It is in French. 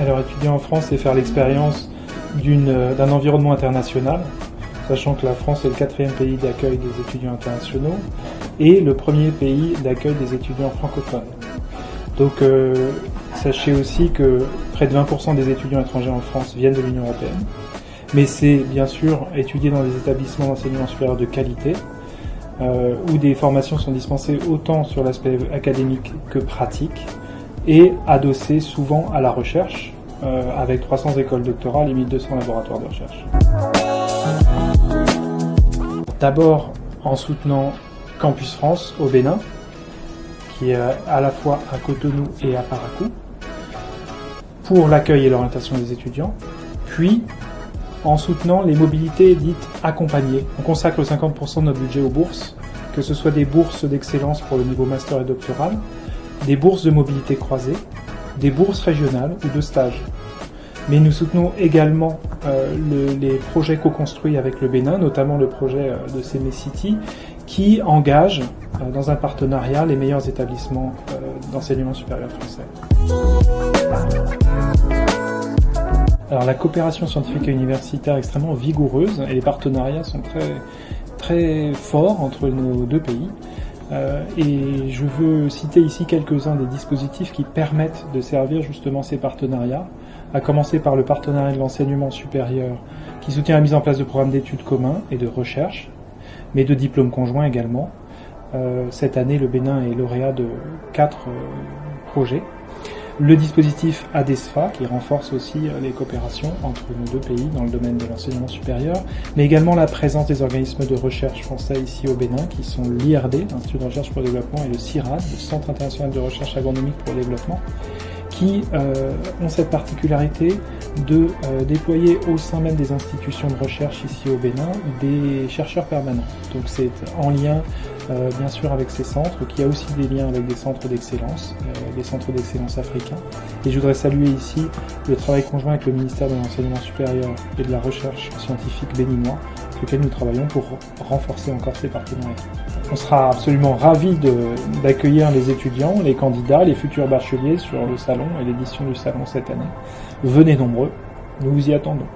Alors étudier en France, c'est faire l'expérience d'un environnement international, sachant que la France est le 4e pays d'accueil des étudiants internationaux et le 1er pays d'accueil des étudiants francophones. Donc sachez aussi que près de 20% des étudiants étrangers en France viennent de l'Union européenne, mais c'est bien sûr étudier dans des établissements d'enseignement supérieur de qualité, où des formations sont dispensées autant sur l'aspect académique que pratique, et adossées souvent à la recherche, avec 300 écoles doctorales et 1200 laboratoires de recherche. D'abord en soutenant Campus France au Bénin, qui est à la fois à Cotonou et à Parakou, pour l'accueil et l'orientation des étudiants, puis en soutenant les mobilités dites accompagnées. On consacre 50% de notre budget aux bourses, que ce soit des bourses d'excellence pour le niveau master et doctoral, des bourses de mobilité croisée, des bourses régionales ou de stage. Mais nous soutenons également les projets co-construits avec le Bénin, notamment le projet de Sémé City, qui engage dans un partenariat les meilleurs établissements d'enseignement supérieur français. Alors la coopération scientifique et universitaire est extrêmement vigoureuse et les partenariats sont très forts entre nos deux pays. Et je veux citer ici quelques-uns des dispositifs qui permettent de servir justement ces partenariats, à commencer par le partenariat de l'enseignement supérieur qui soutient la mise en place de programmes d'études communs et de recherche, mais de diplômes conjoints également. Cette année, le Bénin est lauréat de 4 projets. Le dispositif ADESFA, qui renforce aussi les coopérations entre nos deux pays dans le domaine de l'enseignement supérieur, mais également la présence des organismes de recherche français ici au Bénin, qui sont l'IRD, l'Institut de recherche pour le développement, et le CIRAD, le Centre international de recherche agronomique pour le développement, qui ont cette particularité de déployer au sein même des institutions de recherche ici au Bénin des chercheurs permanents. Donc c'est en lien bien sûr avec ces centres, qui a aussi des liens avec des centres d'excellence africains. Et je voudrais saluer ici le travail conjoint avec le ministère de l'Enseignement supérieur et de la Recherche scientifique béninois, sur lequel nous travaillons pour renforcer encore ces partenariats. On sera absolument ravis d'accueillir les étudiants, les candidats, les futurs bacheliers sur le salon et l'édition du salon cette année. Venez nombreux, nous vous y attendons.